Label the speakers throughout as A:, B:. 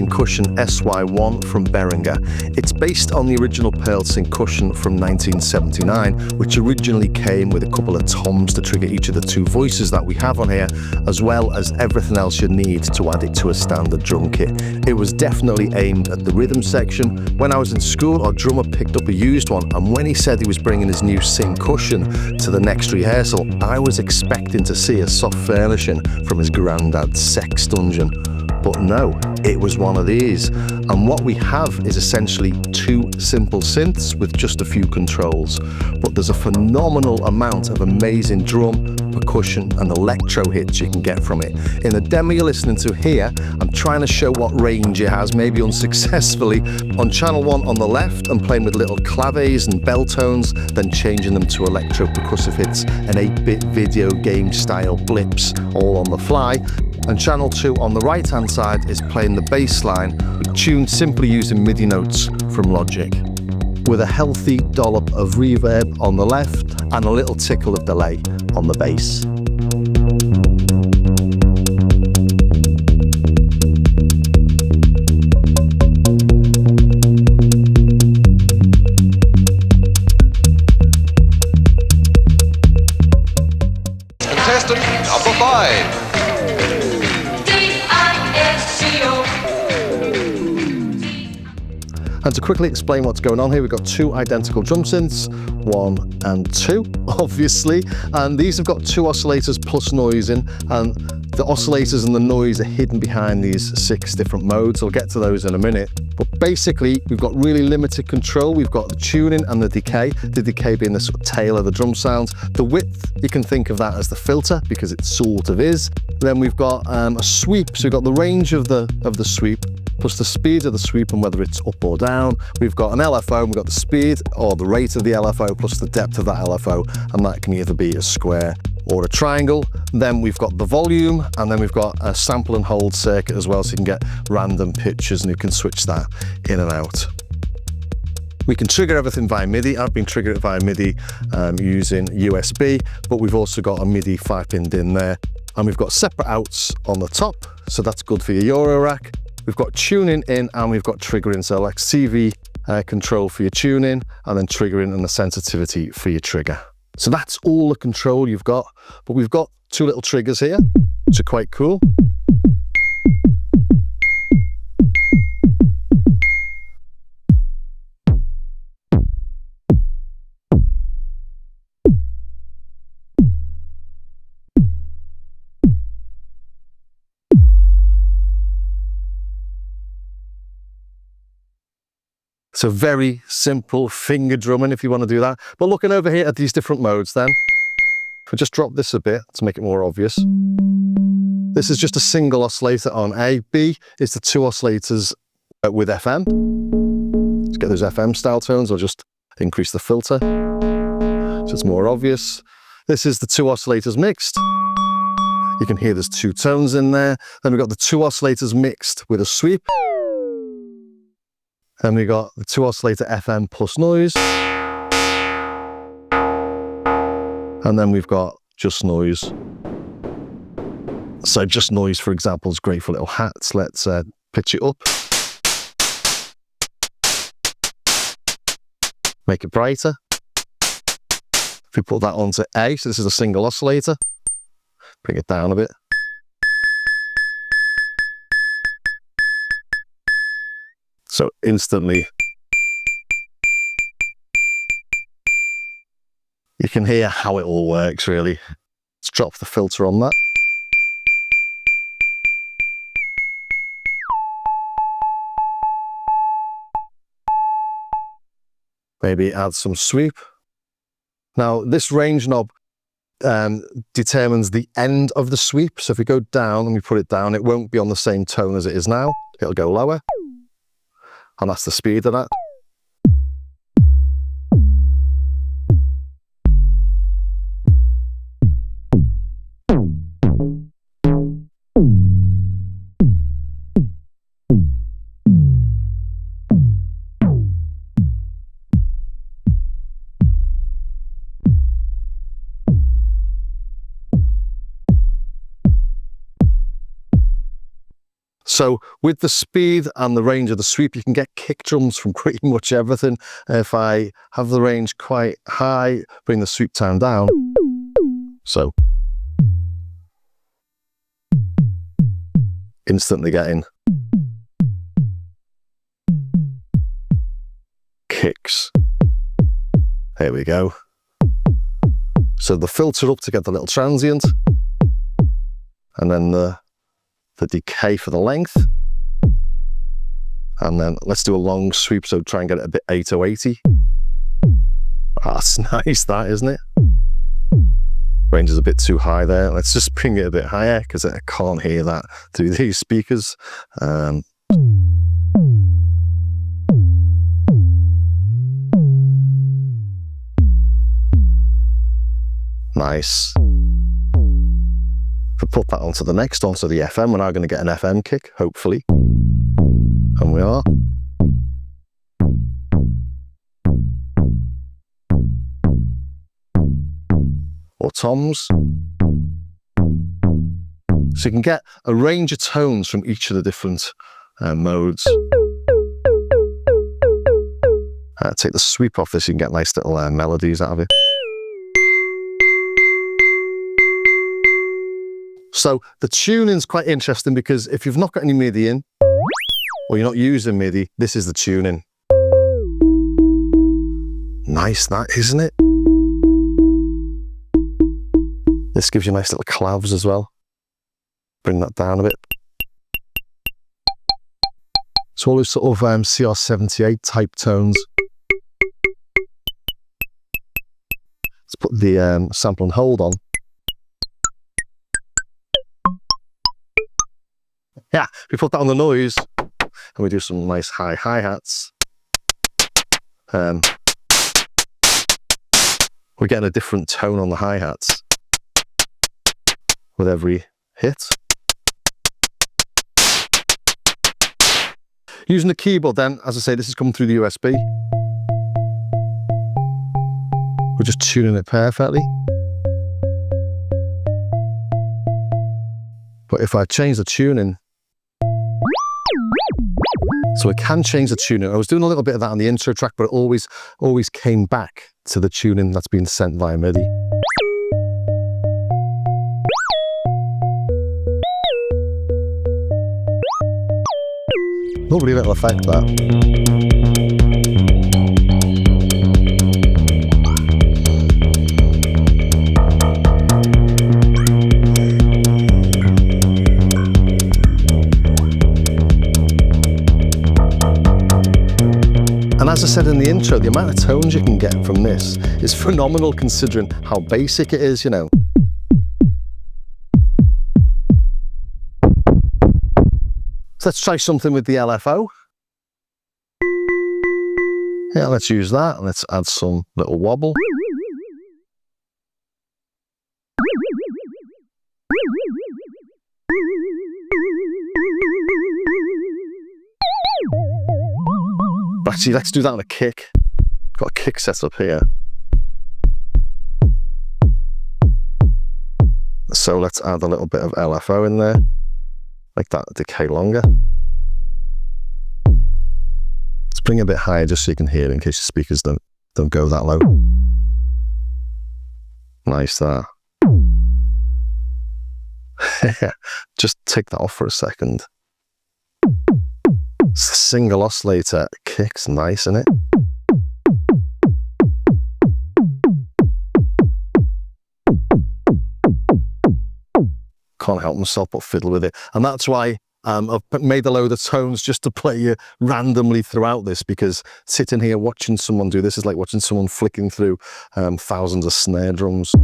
A: Syncussion SY-1 from Behringer. It's based on the original Pearl Syncussion from 1979, which originally came with a couple of toms to trigger each of the two voices that we have on here, as well as everything else you need to add it to a standard drum kit. It was definitely aimed at the rhythm section. When I was in school, our drummer picked up a used one, and when he said he was bringing his new Syncussion to the next rehearsal, I was expecting to see a soft furnishing from his granddad's sex dungeon. But no, it was one of these. And what we have is essentially two simple synths with just a few controls. But there's a phenomenal amount of amazing drum, percussion and electro hits you can get from it. In the demo you're listening to here, I'm trying to show what range it has, maybe unsuccessfully. On channel 1 on the left, I'm playing with little claves and bell tones, then changing them to electro percussive hits and 8-bit video game style blips, all on the fly. And channel 2 on the right hand side is playing the bass line, tuned simply using MIDI notes from Logic, with a healthy dollop of reverb on the left and a little tickle of delay on the bass.
B: Contestant number 5.
A: And to quickly explain what's going on here, we've got two identical drum synths, 1 and 2, obviously, and these have got two oscillators plus noise in, and the oscillators and the noise are hidden behind these 6 different modes. I'll get to those in a minute. But basically, we've got really limited control. We've got the tuning and the decay being the sort of tail of the drum sounds. The width, you can think of that as the filter, because it sort of is. Then we've got a sweep, so we've got the range of the sweep, plus the speed of the sweep and whether it's up or down. We've got an LFO, and we've got the speed or the rate of the LFO plus the depth of that LFO, and that can either be a square or a triangle. Then we've got the volume, and then we've got a sample and hold circuit as well, so you can get random pitches and you can switch that in and out. We can trigger everything via MIDI. I've been triggering it via MIDI using USB, but we've also got a MIDI 5-pin DIN there, and we've got separate outs on the top, so that's good for your Euro rack. We've got tuning in and we've got triggering, so like CV control for your tuning, and then triggering and the sensitivity for your trigger. So that's all the control you've got, but we've got 2 little triggers here, which are quite cool. So very simple finger drumming if you want to do that. But looking over here at these different modes then, if we just drop this a bit to make it more obvious. This is just a single oscillator on A. B is the 2 oscillators with FM. To get those FM style tones, I'll just increase the filter so it's more obvious. This is the 2 oscillators mixed. You can hear there's 2 tones in there. Then we've got the 2 oscillators mixed with a sweep. Then we got the 2 oscillator FM plus noise. And then we've got just noise. So just noise, for example, is great for little hats. Let's pitch it up. Make it brighter. If we put that onto A, so this is a single oscillator, bring it down a bit. So instantly, you can hear how it all works, really. Let's drop the filter on that. Maybe add some sweep. Now, this range knob determines the end of the sweep. So if we go down and we put it down, it won't be on the same tone as it is now. It'll go lower. And that's the speed of that. So with the speed and the range of the sweep, you can get kick drums from pretty much everything. If I have the range quite high, bring the sweep time down. So instantly getting kicks. There we go. So the filter up to get the little transient, and then the decay for the length. And then let's do a long sweep, so try and get it a bit 8080. That's nice, that, isn't it? Range is a bit too high there. Let's just bring it a bit higher because I can't hear that through these speakers. Nice. If we put that onto the next, onto the FM, we're now going to get an FM kick, hopefully. And we are. Or toms. So you can get a range of tones from each of the different modes. Take the sweep off this, you can get nice little melodies out of it. So the tuning's quite interesting because if you've not got any MIDI in, or you're not using MIDI, this is the tuning. Nice that, isn't it? This gives you nice little claves as well. Bring that down a bit. So all those sort of CR78 type tones. Let's put the sample and hold on. Yeah, we put that on the noise, and we do some nice high hi-hats. We're getting a different tone on the hi-hats with every hit. Using the keyboard then, as I say, this is coming through the USB. We're just tuning it perfectly. But if I change the tuning, so I can change the tuning. I was doing a little bit of that on the intro track, but it always came back to the tuning that's been sent via MIDI. Lovely little effect, that. And as I said in the intro, the amount of tones you can get from this is phenomenal considering how basic it is, you know. So let's try something with the LFO. Yeah, let's use that, and let's add some little wobble. Actually, let's do that on a kick. Got a kick set up here. So let's add a little bit of LFO in there. Make that decay longer. Let's bring it a bit higher just so you can hear it in case your speakers don't go that low. Nice that. Just take that off for a second. It's a single oscillator. It kicks nice, isn't it? Can't help myself but fiddle with it. And that's why I've made a load of tones just to play you randomly throughout this, because sitting here watching someone do this is like watching someone flicking through thousands of snare drums.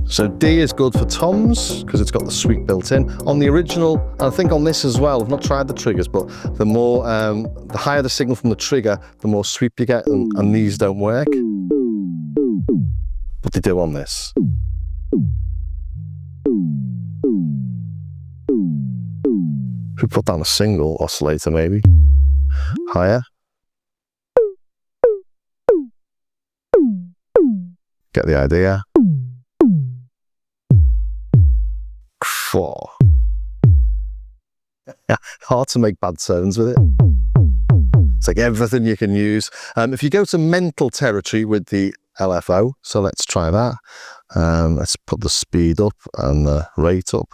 A: So D is good for toms because it's got the sweep built in. On the original, and I think on this as well, I've not tried the triggers, but the more, the higher the signal from the trigger, the more sweep you get, and these don't work. But they do on this. If we put down a single oscillator maybe, higher. Get the idea. 4. Hard to make bad sounds with it. It's like everything you can use. If you go to mental territory with the LFO, so let's try that. Let's put the speed up and the rate up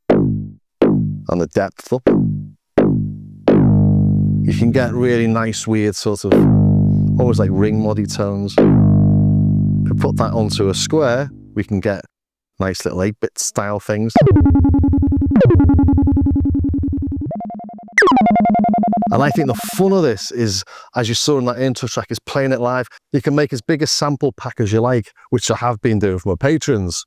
A: and the depth up. You can get really nice, weird sort of, almost like ring moddy tones. If we put that onto a square, we can get nice little 8-bit style things. And I think the fun of this is, as you saw in that intro track, is playing it live. You can make as big a sample pack as you like, which I have been doing for my patrons.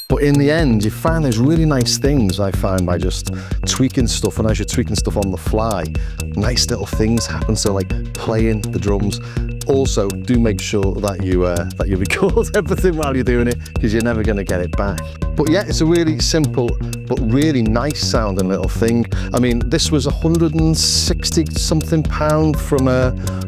A: But in the end, you find those really nice things, I find, by just tweaking stuff. And as you're tweaking stuff on the fly, nice little things happen. So like playing the drums. Also, do make sure that you record everything while you're doing it, because you're never going to get it back. But yeah, it's a really simple but really nice sounding little thing. I mean, this was £160 something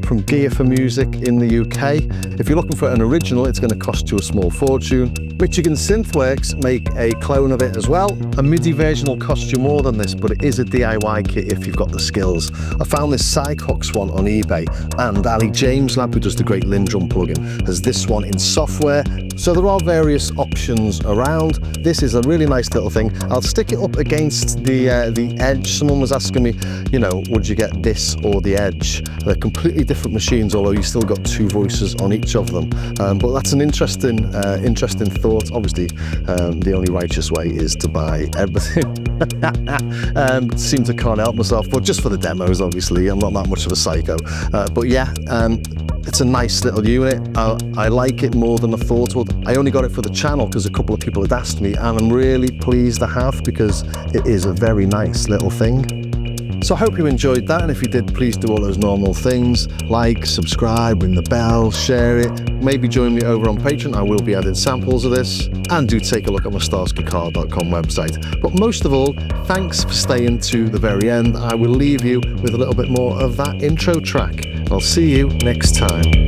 A: from Gear for Music in the UK. If you're looking for an original, it's going to cost you a small fortune. Michigan Synthworks make a clone of it as well. A MIDI version will cost you more than this, but it is a DIY kit if you've got the skills. I found this Sycox one on eBay, and Ali James Lab, who does the great Lindrum plugin, has this one in software. So there are various options around. This is a really nice little thing. I'll stick it up against the Edge. Someone was asking me, you know, would you get this or the Edge? They're completely different machines, although you still got 2 voices on each of them. But that's an interesting thought. Obviously, the only righteous way is to buy everything. Seem to can't help myself, but just for the demos, obviously. I'm not that much of a psycho. But yeah, it's a nice little unit. I like it more than I thought would. I only got it for the channel because a couple of people had asked me, and I'm really pleased to have, because it is a very nice little thing. So I hope you enjoyed that, and if you did, please do all those normal things. Like, subscribe, ring the bell, share it. Maybe join me over on Patreon. I will be adding samples of this. And do take a look at my starsguitar.com website. But most of all, thanks for staying to the very end. I will leave you with a little bit more of that intro track. I'll see you next time.